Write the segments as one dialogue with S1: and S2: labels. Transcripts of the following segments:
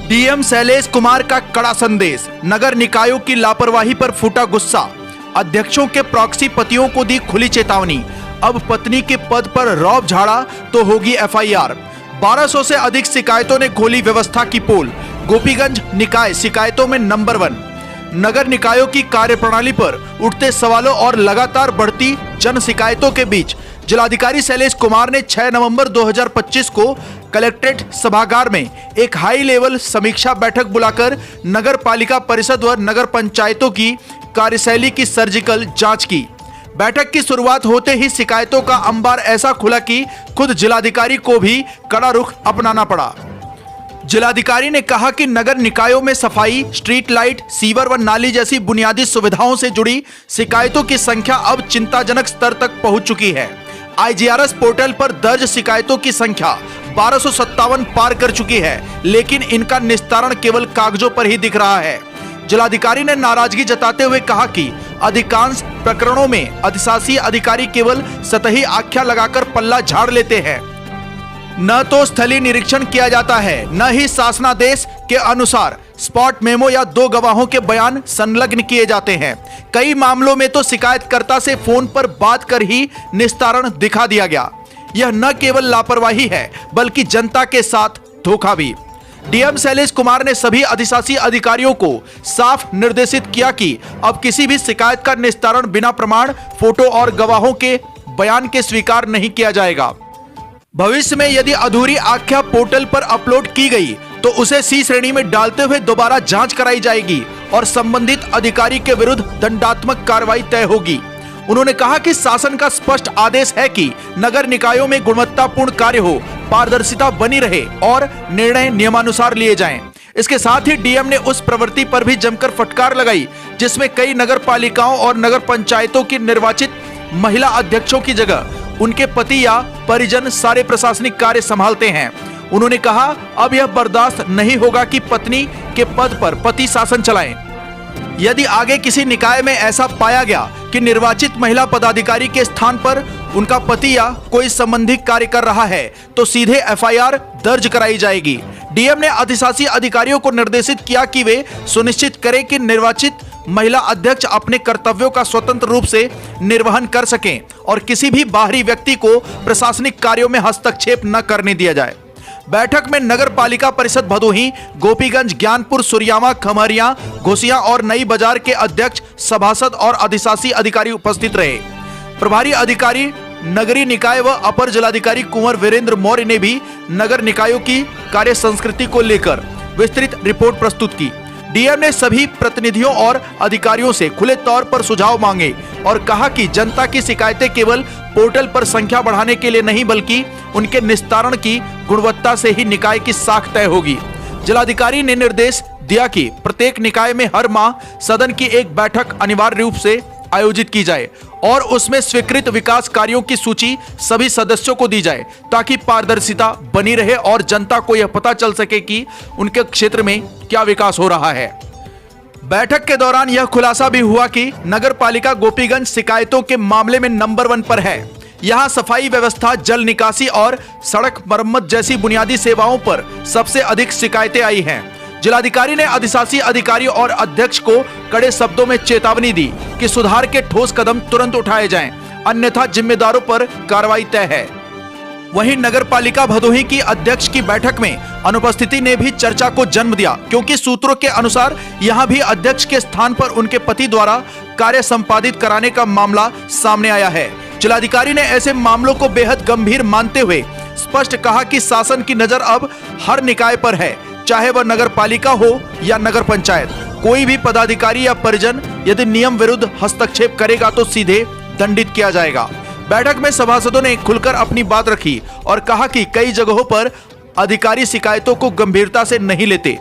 S1: DM Shailesh Kumar का कड़ा संदेश, नगर निकायों की लापरवाही पर फूटा गुस्सा। अध्यक्षों के प्रॉक्सी पतियों को दी खुली चेतावनी, अब पत्नी के पद पर रौब झाड़ा तो होगी एफआईआर। 1200 से अधिक शिकायतों ने खोली व्यवस्था की पोल। गोपीगंज निकाय शिकायतों में नंबर 1। नगर निकायों की कार्यप्रणाली पर उठते सवालों और लगातार बढ़ती जन शिकायतों के बीच जिलाधिकारी शैलेश कुमार ने 6 नवंबर 2025 को कलेक्ट्रेट सभागार में एक हाई लेवल समीक्षा बैठक बुलाकर नगर पालिका परिषद व नगर पंचायतों की कार्यशैली की सर्जिकल जांच की। बैठक की शुरुआत होते ही शिकायतों का अंबार ऐसा खुला कि खुद जिलाधिकारी को भी कड़ा रुख अपनाना पड़ा। जिलाधिकारी ने कहा कि नगर निकायों में सफाई, स्ट्रीट लाइट, सीवर व नाली जैसी बुनियादी सुविधाओं से जुड़ी शिकायतों की संख्या अब चिंताजनक स्तर तक पहुंच चुकी है। आईजीआरएस पोर्टल पर दर्ज शिकायतों की संख्या 1257 पार कर चुकी है, लेकिन इनका निस्तारण केवल कागजों पर ही दिख रहा है। जिलाधिकारी ने नाराजगी जताते हुए कहा कि अधिकांश प्रकरणों में अधिशासी अधिकारी केवल सतही आख्या लगाकर पल्ला झाड़ लेते हैं। न तो स्थलीय निरीक्षण किया जाता है, न ही शासनादेश के अनुसार स्पॉट मेमो या 2 गवाहों के बयान संलग्न किए जाते हैं। कई मामलों में तो शिकायतकर्ता से फोन पर बात कर ही निस्तारण दिखा दिया गया। यह न केवल लापरवाही है बल्कि जनता के साथ धोखा भी। डीएम शैलेश कुमार ने सभी अधिशासी अधिकारियों को साफ निर्देशित किया कि अब किसी भी शिकायत का निस्तारण बिना प्रमाण, फोटो और गवाहों के बयान के स्वीकार नहीं किया जाएगा। भविष्य में यदि अधूरी आख्या पोर्टल पर अपलोड की गई तो उसे सी श्रेणी में डालते हुए दोबारा जांच कराई जाएगी और संबंधित अधिकारी के विरुद्ध दंडात्मक कार्रवाई तय होगी। उन्होंने कहा कि शासन का स्पष्ट आदेश है कि नगर निकायों में गुणवत्तापूर्ण कार्य हो, पारदर्शिता बनी रहे और निर्णय नियमानुसार लिए जाएं। इसके साथ ही डीएम ने उस प्रवृत्ति पर भी जमकर फटकार लगाई जिसमें कई नगर पालिकाओं और नगर पंचायतों की निर्वाचित महिला अध्यक्षों की जगह उनके पति या परिजन सारे प्रशासनिक कार्य संभालते हैं। उन्होंने कहा, अब यह बर्दाश्त नहीं होगा कि पत्नी के पद पर पति शासन चलाएं। यदि आगे किसी निकाय में ऐसा पाया गया कि निर्वाचित महिला पदाधिकारी के स्थान पर उनका पति या कोई संबंधी कार्य कर रहा है तो सीधे एफआईआर दर्ज कराई जाएगी। डीएम ने अधिशासी अधिकारियों को निर्देशित किया कि वे सुनिश्चित करें कि निर्वाचित महिला अध्यक्ष अपने कर्तव्यों का स्वतंत्र रूप से निर्वहन कर सकें और किसी भी बाहरी व्यक्ति को प्रशासनिक कार्यों में हस्तक्षेप न करने दिया जाए। बैठक में नगर पालिका परिषद भदोही, गोपीगंज, ज्ञानपुर, सुरियामा, खमरिया, घोसिया और नई बाजार के अध्यक्ष, सभासद और अधिशासी अधिकारी उपस्थित रहे। प्रभारी अधिकारी नगरीय निकाय व अपर जिलाधिकारी कुंवर वीरेंद्र मौर्य ने भी नगर निकायों की कार्य संस्कृति को लेकर विस्तृत रिपोर्ट प्रस्तुत की। डीएम ने सभी प्रतिनिधियों और अधिकारियों से खुले तौर पर सुझाव मांगे और कहा कि जनता की शिकायतें केवल पोर्टल पर संख्या बढ़ाने के लिए नहीं बल्कि उनके निस्तारण की गुणवत्ता से ही निकाय की साख तय होगी। जिलाधिकारी ने निर्देश दिया कि प्रत्येक निकाय में हर माह सदन की एक बैठक अनिवार्य रूप से आयोजित की जाए और उसमें स्वीकृत विकास कार्यों की सूची सभी सदस्यों को दी जाए ताकि पारदर्शिता बनी रहे और जनता को यह पता चल सके कि उनके क्षेत्र में क्या विकास हो रहा है। बैठक के दौरान यह खुलासा भी हुआ कि नगर पालिका गोपीगंज शिकायतों के मामले में नंबर 1 पर है। यहाँ सफाई व्यवस्था, जल निकासी और सड़क मरम्मत जैसी बुनियादी सेवाओं पर सबसे अधिक शिकायतें आई हैं। जिलाधिकारी ने अधिशासी अधिकारी और अध्यक्ष को कड़े शब्दों में चेतावनी दी कि सुधार के ठोस कदम तुरंत उठाए जाएं, अन्यथा जिम्मेदारों पर कार्रवाई तय है। वहीं नगर पालिका भदोही की अध्यक्ष की बैठक में अनुपस्थिति ने भी चर्चा को जन्म दिया, क्योंकि सूत्रों के अनुसार यहां भी अध्यक्ष के स्थान पर उनके पति द्वारा कार्य संपादित कराने का मामला सामने आया है। जिलाधिकारी ने ऐसे मामलों को बेहद गंभीर मानते हुए स्पष्ट कहा कि शासन की नजर अब हर निकाय पर है, चाहे वह नगर पालिका हो या नगर पंचायत। कोई भी पदाधिकारी या परिजन यदि नियम विरुद्ध हस्तक्षेप करेगा तो सीधे दंडित किया जाएगा। बैठक में सभासदों ने खुलकर अपनी बात रखी और कहा कि कई जगहों पर अधिकारी शिकायतों को गंभीरता से नहीं लेते,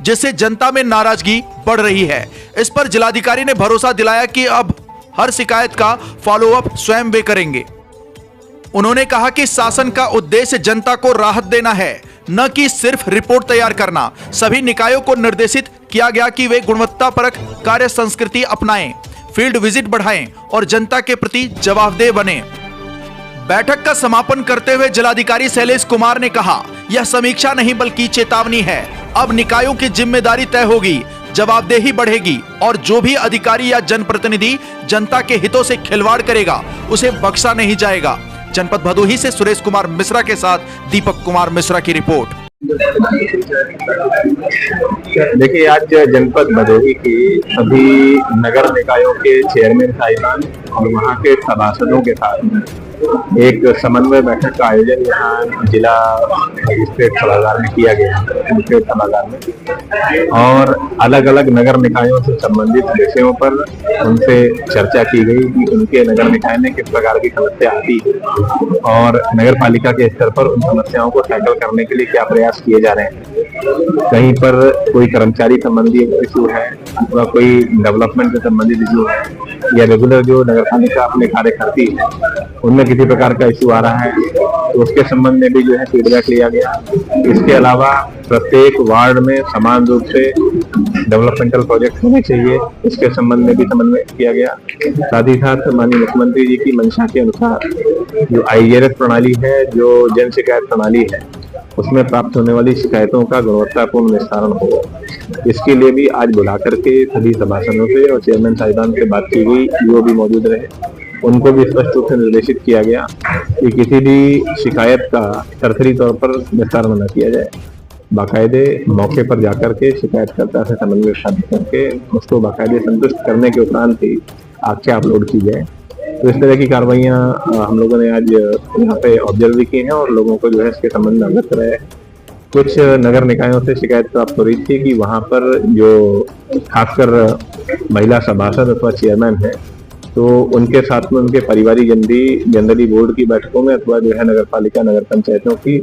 S1: जिससे जनता में नाराजगी बढ़ रही है। इस पर जिलाधिकारी ने भरोसा दिलाया कि अब हर शिकायत का फॉलोअप स्वयं वे करेंगे। उन्होंने कहा कि शासन का उद्देश्य जनता को राहत देना है, न कि सिर्फ रिपोर्ट तैयार करना। सभी निकायों को निर्देशित किया गया कि वे गुणवत्तापरक कार्य संस्कृति अपनाएं, फील्ड विजिट बढ़ाएं और जनता के प्रति जवाबदेह बने। बैठक का समापन करते हुए जिलाधिकारी शैलेश कुमार ने कहा, यह समीक्षा नहीं बल्कि चेतावनी है। अब निकायों की जिम्मेदारी तय होगी, जवाबदेही बढ़ेगी और जो भी अधिकारी या जनप्रतिनिधि जनता के हितों से खिलवाड़ करेगा उसे बख्शा नहीं जाएगा। जनपद भदोही से सुरेश कुमार मिश्रा के साथ दीपक कुमार मिश्रा की रिपोर्ट।
S2: देखिए, आज जनपद भदोही के सभी नगर निकायों के चेयरमैन साहिबान और वहाँ के सभासदों के साथ एक समन्वय बैठक का आयोजन यहाँ जिला मजिस्ट्रेट सभागार में किया गया, मजिस्ट्रेट सभागार में, और अलग अलग नगर निकायों से संबंधित विषयों पर उनसे चर्चा की गई कि उनके नगर निकाय में किस प्रकार की समस्या आती है और नगर पालिका के स्तर पर उन समस्याओं को टैकल करने के लिए क्या प्रयास किए जा रहे हैं। कहीं पर कोई कर्मचारी संबंधी इशू है अथवा कोई डेवलपमेंट से संबंधित इशू है या रेगुलर जो नगर पालिका अपने कार्य करती है उनमें किसी प्रकार का इशू आ रहा है तो उसके संबंध में भी जो है फीडबैक लिया गया। इसके अलावा प्रत्येक वार्ड में समान रूप से डेवलपमेंटल प्रोजेक्ट होने चाहिए, इसके संबंध में भी समन्वय किया गया। साथ ही साथ माननीय मुख्यमंत्री जी की मंशा के अनुसार जो IGRS प्रणाली है, जो जन शिकायत प्रणाली है, उसमें प्राप्त होने वाली शिकायतों का गुणवत्तापूर्ण निस्तारण हो, इसके लिए भी आज बुला करके सभी सभासदों से और चेयरमैन साहिबान से बात की गई। वो भी मौजूद रहे, उनको भी स्पष्ट रूप से निर्देशित किया गया कि किसी भी शिकायत का सरसरी तौर पर निस्तारण न किया जाए, बाकायदे मौके पर जाकर के शिकायतकर्ता से समन्वय साध करके उसको बाकायदे संतुष्ट करने के उपरांत ही आख्या अपलोड की जाए। तो इस तरह की कार्रवाइयाँ हम लोगों ने आज यहाँ पे ऑब्जर्व की हैं और लोगों को जो है इसके संबंध में अवगत कराया है। कुछ नगर निकायों से शिकायत प्राप्त हो रही थी कि वहाँ पर जो खासकर महिला सभासद अथवा चेयरमैन है तो उनके साथ में उनके पारिवारिक जन भी जनरली बोर्ड की बैठकों में अथवा जो है नगर पालिका नगर पंचायतों की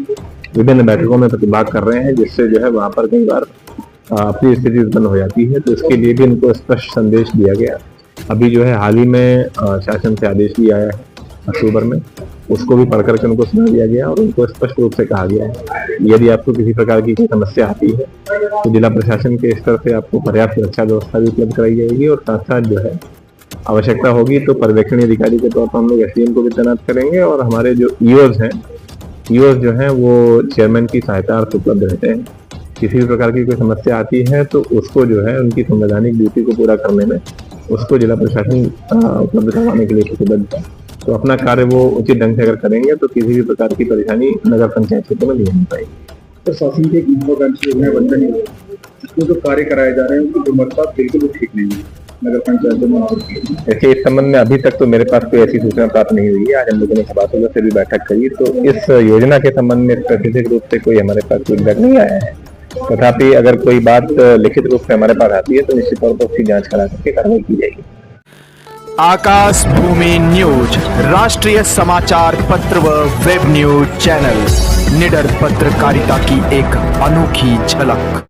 S2: विभिन्न बैठकों में प्रतिभाग कर रहे हैं, जिससे जो है वहाँ पर कई बार अपनी स्थिति उत्पन्न हो जाती है। तो इसके लिए भी इनको स्पष्ट संदेश दिया गया। अभी जो है हाल ही में शासन से आदेश भी आया है अक्टूबर में, उसको भी पढ़ करके उनको सुना दिया गया और उनको स्पष्ट रूप से कहा गया है यदि आपको किसी प्रकार की कोई समस्या आती है तो जिला प्रशासन के स्तर से आपको पर्याप्त सुरक्षा व्यवस्था भी उपलब्ध कराई जाएगी और साथ साथ जो है आवश्यकता होगी तो पर्यवेक्षणी अधिकारी के तौर पर हम लोग SDM को भी तैनात करेंगे और हमारे जो EOs हैं, EOs जो हैं वो चेयरमैन की सहायता अर्थ उपलब्ध रहते हैं। किसी भी प्रकार की कोई समस्या आती है तो उसको जो है उनकी संवैधानिक ड्यूटी को पूरा करने में उसको जिला प्रशासन उपलब्ध करवाने के लिए प्रतिबद्ध है। तो अपना कार्य वो उचित ढंग से अगर करेंगे तो किसी भी प्रकार की परेशानी नगर पंचायत क्षेत्र में नहीं हो पाएगी।
S3: तो शासन की योजना बंद नहीं है, इसमें जो कार्य कराए जा रहे हैं उनकी गुणवत्ता बिल्कुल ठीक नहीं है नगर पंचायतों में।
S2: देखिए, इस संबंध में अभी तक तो मेरे पास कोई ऐसी सूचना प्राप्त नहीं हुई है। आज हम लोगों ने सभासदों से भी बैठक करी तो इस योजना के संबंध में स्पेसिफिक रूप से कोई हमारे पास फीडबैक नहीं आया है। तथापि अगर कोई बात लिखित रूप से हमारे पास आती है तो निश्चित तौर पर उसकी जांच करा करके कार्रवाई की जाएगी।
S1: आकाश भूमि न्यूज, राष्ट्रीय समाचार पत्र व वेब न्यूज चैनल, निडर पत्रकारिता की एक अनोखी झलक।